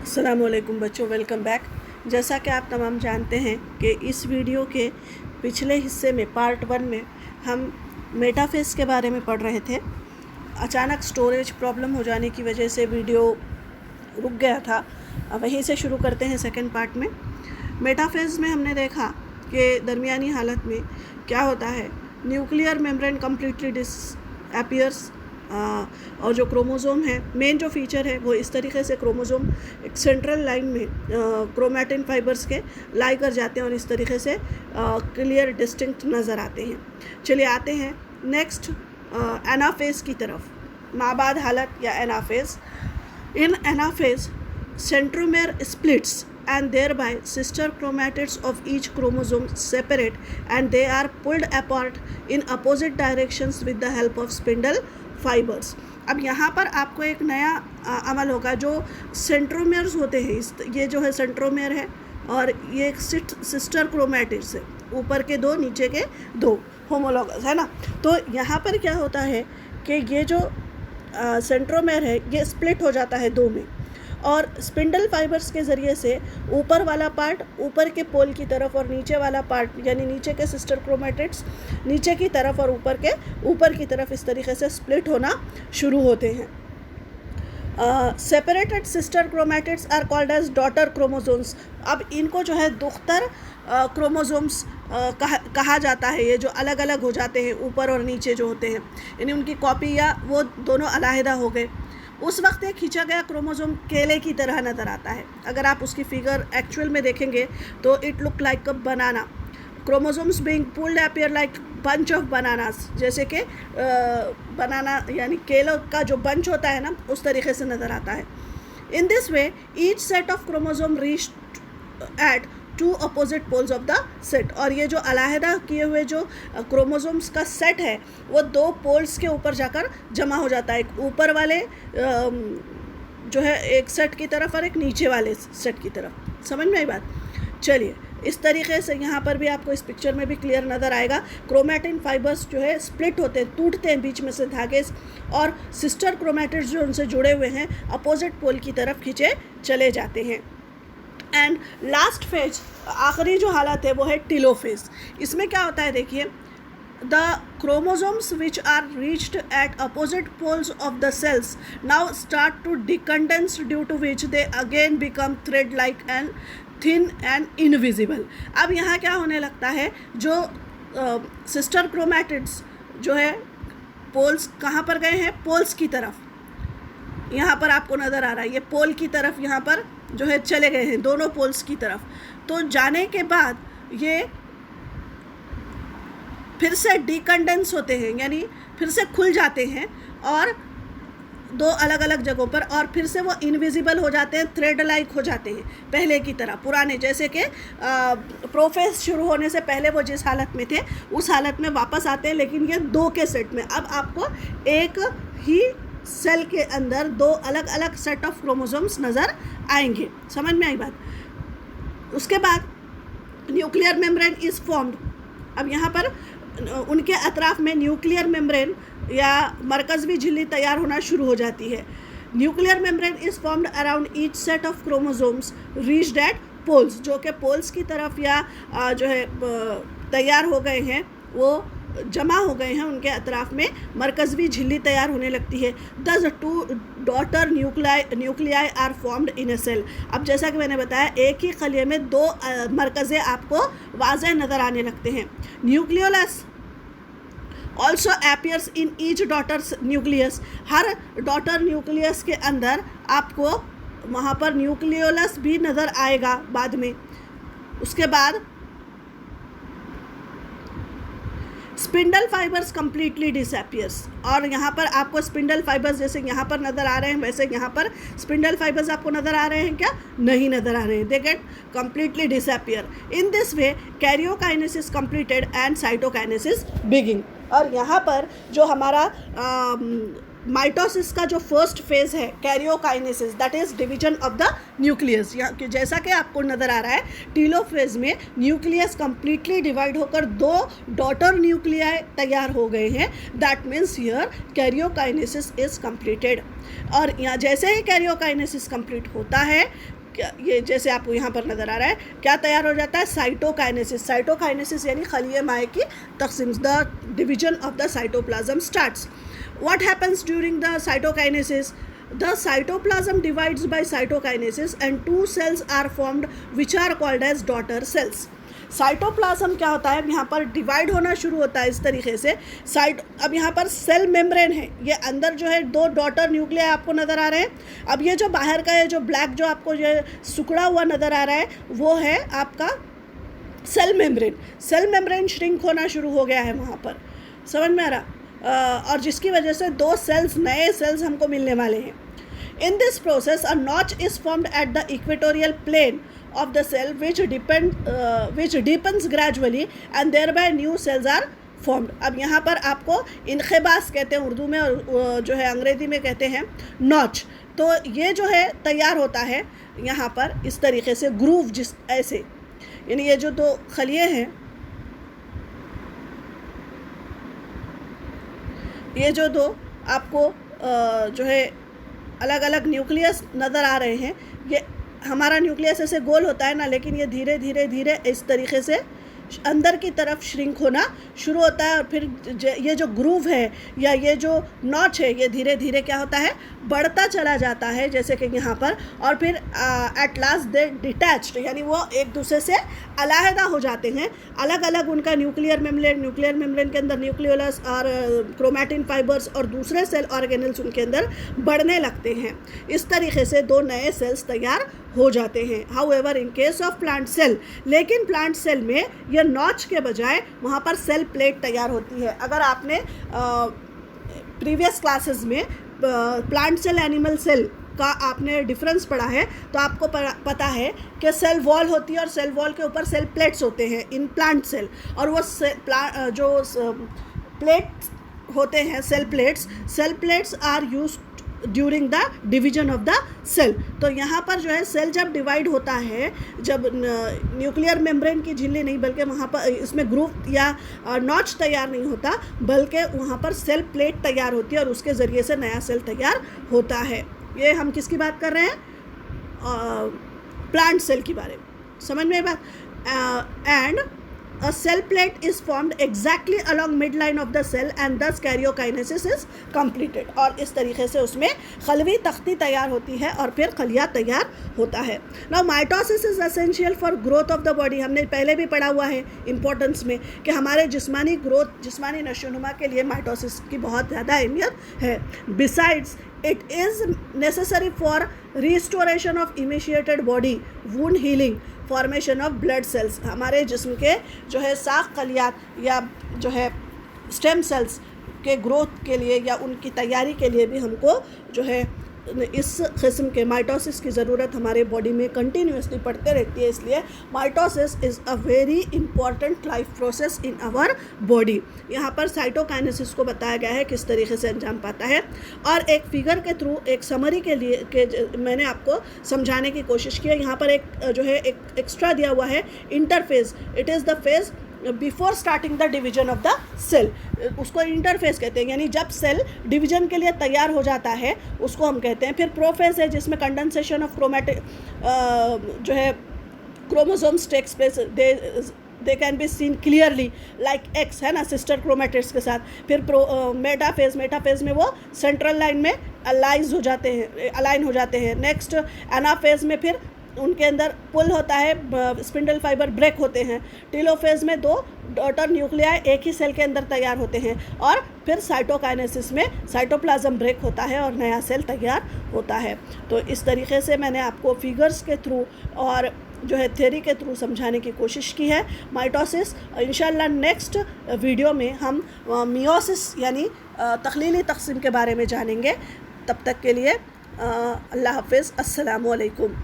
अस्सलामुअलैकुम बच्चों, welcome back. जैसा कि आप तमाम जानते हैं कि इस वीडियो के पिछले हिस्से में पार्ट 1 में हम मेटाफेस के बारे में पढ़ रहे थे। अचानक स्टोरेज प्रॉब्लम हो जाने की वजह से वीडियो रुक गया था। वहीं से शुरू करते हैं सेकंड पार्ट में। मेटाफेज में हमने देखा कि दरमियानी हालत में क्या होता है, न्यूक्लियर मेम्ब्रेन कम्प्लीटली डिसअपीयर्स और जो क्रोमोज़ोम है, मेन जो फीचर है वो इस तरीके से क्रोमोज़ोम एक सेंट्रल लाइन में क्रोमैटिन फाइबर्स के लाई कर जाते हैं और इस तरीके से क्लियर डिस्टिंक्ट नज़र आते हैं। चलिए आते हैं नेक्स्ट एनाफेज की तरफ। माबाद हालत या anaphase. In anaphase centromere splits and thereby sister chromatids of each chromosome separate and they are pulled apart in opposite directions with the help of spindle fibers। अब यहाँ पर आपको एक नया अमल होगा। जो सेंट्रोमेयर्स होते हैं, ये जो है सेंट्रोमेयर है और ये एक सिस्टर क्रोमैटिड्स है, ऊपर के दो नीचे के दो होमोलॉगस है ना। तो यहाँ पर क्या होता है कि ये जो सेंट्रोमेयर है ये स्प्लिट हो जाता है दो में और स्पिंडल फाइबर्स के ज़रिए से ऊपर वाला पार्ट ऊपर के पोल की तरफ और नीचे वाला पार्ट यानी नीचे के सिस्टर क्रोमैटिड्स नीचे की तरफ और ऊपर की तरफ इस तरीके से स्प्लिट होना शुरू होते हैं। Separated sister chromatids are called as daughter chromosomes. अब इनको जो है दुख्तर क्रोमोसोम्स कहा जाता है। ये जो अलग अलग हो जाते हैं ऊपर और नीचे जो होते हैं, यानी उनकी कॉपी या वो दोनों अलहदा हो गए। उस वक्त एक खींचा गया क्रोमोसोम केले की तरह नज़र आता है। अगर आप उसकी फिगर एक्चुअल में देखेंगे तो it look like a banana. Chromosomes being pulled appear like bunch of bananas, जैसे कि बनाना यानी केलों का जो बंच होता है ना, उस तरीके से नज़र आता है। In this way each set of chromosome reached at two opposite poles of the set. और ये जो अलहदा किए हुए जो क्रोमोसोम्स का सेट है वो दो पोल्स के ऊपर जाकर जमा हो जाता है। एक ऊपर वाले जो है एक सेट की तरफ और एक नीचे वाले सेट की तरफ। समझ में आई बात? चलिए, इस तरीके से यहाँ पर भी आपको इस पिक्चर में भी क्लियर नज़र आएगा। क्रोमैटिन फाइबर्स जो है स्प्लिट होते हैं, टूटते हैं बीच में से धागे, और सिस्टर क्रोमैटिड्स जो उनसे जुड़े हुए हैं अपोजिट पोल की तरफ खींचे चले जाते हैं। एंड लास्ट फेज, आखिरी जो हालत है वो है टीलोफेज। इसमें क्या होता है देखिए, the chromosomes which are reached at opposite poles of the cells now start to decondense due to which they again become thread like and thin and invisible. अब यहाँ क्या होने लगता है, जो सिस्टर क्रोमैटिड्स जो है पोल्स कहाँ पर गए हैं, पोल्स की तरफ। यहाँ पर आपको नज़र आ रहा है ये पोल की तरफ यहाँ पर जो है चले गए हैं, दोनों पोल्स की तरफ। तो जाने के बाद ये फिर से डिकंडेंस होते हैं, यानी फिर से खुल जाते हैं और दो अलग अलग जगहों पर, और फिर से वो इनविजिबल हो जाते हैं, थ्रेड लाइक हो जाते हैं पहले की तरह, पुराने जैसे कि प्रोफेस शुरू होने से पहले वो जिस हालत में थे उस हालत में वापस आते हैं, लेकिन ये दो के सेट में। अब आपको एक ही सेल के अंदर दो अलग अलग सेट ऑफ क्रोमोसोम्स नज़र आएंगे। समझ में आई बात? उसके बाद न्यूक्लियर मेम्ब्रेन इज़ फॉर्म्ड। अब यहाँ पर उनके अतराफ में न्यूक्लियर मेम्ब्रेन या मरकज़वी झिल्ली तैयार होना शुरू हो जाती है। Nuclear membrane is formed around each set of chromosomes reached at poles, जो कि पोल्स की तरफ या जो है तैयार हो गए हैं, वो जमा हो गए हैं, उनके अतराफ में मरकज़वी झिल्ली तैयार होने लगती है। Thus two daughter nuclei are formed in a cell. अब जैसा कि मैंने बताया, एक ही खलिए में दो मरकज़ें आपको वाज़ेह नज़र आने लगते हैं। Nucleolus also appears in each daughter nucleus. Her daughter nucleus के अंदर आपको वहाँ पर न्यूक्लियोलस भी नज़र आएगा बाद में। उसके बाद स्पिंडल फाइबर्स कम्प्लीटली डिसअपीयर्स, और यहाँ पर आपको स्पिंडल फाइबर्स जैसे यहाँ पर नज़र आ रहे हैं वैसे यहाँ पर स्पिंडल फाइबर्स आपको नज़र आ रहे हैं क्या? नहीं नज़र आ रहे हैं। They get completely disappear. In this way karyokinesis completed and cytokinesis begin. और यहाँ पर जो हमारा माइटोसिस का जो फर्स्ट फेज़ है karyokinesis, that is division of the nucleus. यहाँ जैसा कि आपको नज़र आ रहा है, टीलोफेज में न्यूक्लियस कम्प्लीटली डिवाइड होकर दो डॉटर न्यूक्लियाई तैयार हो गए हैं। That means here karyokinesis is completed. और यहाँ जैसे ही कैरियोकाइनेसिस कंप्लीट होता है क्या ये जैसे आपको यहाँ पर नज़र आ रहा है, क्या तैयार हो जाता है? साइटोकाइनेसिस। साइटोकाइनेसिस यानी खलिए माए की तकसीम, the division of the cytoplasm starts. What happens during the cytokinesis? The cytoplasm divides by cytokinesis and two cells are formed which are called as daughter cells. Cytoplasm क्या होता है? यहाँ पर डिवाइड होना शुरू होता है इस तरीके से. अब यहाँ पर सेल मेम्ब्रेन है, ये अंदर जो है दो डॉटर न्यूक्लियाई आपको नज़र आ रहे हैं. अब ये जो बाहर का है, जो ब्लैक जो आपको ये सिकुड़ा हुआ नज़र आ रहा है, वो है आपका cell membrane. Cell membrane shrink होना शुरू हो गया है वहाँ पर, समझ में आ रहा? और जिसकी वजह से दो सेल्स, नए सेल्स हमको मिलने वाले हैं. In this process a notch is formed at the equatorial plane of the cell which deepens gradually and thereby new cells are formed. अब यहाँ पर आपको इनखेबास कहते हैं उर्दू में, और जो है अंग्रेज़ी में कहते हैं नॉच. तो ये जो है तैयार होता है यहाँ पर इस तरीके से ग्रूव, जिस ऐसे, यानी ये जो दो खलिए हैं, ये जो दो आपको जो है अलग अलग न्यूक्लियस नज़र आ रहे हैं, ये हमारा न्यूक्लियस ऐसे गोल होता है ना, लेकिन ये धीरे धीरे धीरे इस तरीके से अंदर की तरफ श्रिंक होना शुरू होता है. और फिर ये जो ग्रूव है या ये जो नॉच है, ये धीरे धीरे क्या होता है? बढ़ता चला जाता है, जैसे कि यहाँ पर. और फिर एट लास्ट दे डिटैच्ड, यानी वो एक दूसरे से अलहदा हो जाते हैं. अलग अलग उनका न्यूक्लियर मेम्ब्रेन के अंदर न्यूक्लियोलस और क्रोमैटिन फाइबर्स और दूसरे सेल ऑर्गेनल्स उनके अंदर बढ़ने लगते हैं. इस तरीके से दो नए सेल्स तैयार हो जाते हैं. However in case of plant cell, लेकिन प्लांट सेल में ये नॉच के बजाय वहाँ पर सेल प्लेट तैयार होती है. अगर आपने प्रीवियस क्लासेस में प्लांट सेल एनिमल सेल का आपने डिफरेंस पढ़ा है, तो आपको पता है कि सेल वॉल होती है और सेल वॉल के ऊपर सेल प्लेट्स होते हैं इन प्लांट सेल. और वो जो प्लेट्स होते हैं, cell plates are used during the division of the cell. तो यहाँ पर जो है सेल जब डिवाइड होता है, जब न्यूक्लियर मेम्ब्रेन की झिल्ली नहीं, बल्कि वहाँ पर इसमें ग्रूव या नॉच तैयार नहीं होता, बल्कि वहाँ पर सेल प्लेट तैयार होती है और उसके ज़रिए से नया सेल तैयार होता है. ये हम किसकी बात कर रहे हैं? प्लांट सेल की बारे में. समझ में बात? And a cell plate is formed exactly along midline of the cell and thus karyokinesis is completed. और इस तरीके से उसमें खलवी तख्ती तैयार होती है और फिर खलिया तैयार होता है. Now mitosis is essential for growth of the body. हमने पहले भी पढ़ा हुआ है इम्पोर्टेंस में कि हमारे जिस्मानी ग्रोथ, जिस्मानी नशोनुमा के लिए माइटोसिस की बहुत ज़्यादा अहमियत है. Besides, it is necessary for restoration of emaciated body, wound healing, formation of blood cells. हमारे जिस्म के जो है साख खलियात या जो है स्टेम सेल्स के ग्रोथ के लिए या उनकी तैयारी के लिए भी हमको जो है इस किस्म के माइटोसिस की ज़रूरत हमारे बॉडी में कंटिन्यूसली पड़ते रहती है. इसलिए mitosis is a very important life process in our body. यहाँ पर साइटोकाइनेसिस को बताया गया है किस तरीके से अंजाम पाता है, और एक फिगर के थ्रू एक समरी के लिए मैंने आपको समझाने की कोशिश की है. यहाँ पर एक जो है एक एक्स्ट्रा दिया हुआ है, interphase. It is the phase before starting the division of the cell. उसको इंटरफेस कहते हैं, यानी जब सेल डिवीजन के लिए तैयार हो जाता है उसको हम कहते हैं. फिर प्रोफेज है जिसमें कंडेंसेशन ऑफ जो है chromosomes takes place. They can be seen clearly like X, है ना, सिस्टर क्रोमेटिड्स के साथ. फिर मेटाफेज में वो सेंट्रल लाइन में अलाइन हो जाते हैं. नेक्स्ट एनाफेज में फिर उनके अंदर पुल होता है, स्पिंडल फाइबर ब्रेक होते हैं. टेलोफेज में दो डॉटर न्यूक्लियाई एक ही सेल के अंदर तैयार होते हैं. और फिर साइटोकाइनेसिस में साइटोप्लाज्म ब्रेक होता है और नया सेल तैयार होता है. तो इस तरीके से मैंने आपको फिगर्स के थ्रू और जो है थ्योरी के थ्रू समझाने की कोशिश की है माइटोसिस. इंशाल्लाह नेक्स्ट वीडियो में हम मियोसिस यानी तख्लीली तक़सीम के बारे में जानेंगे. तब तक के लिए अल्लाह हाफ़िज़. अस्सलामु अलैकुम.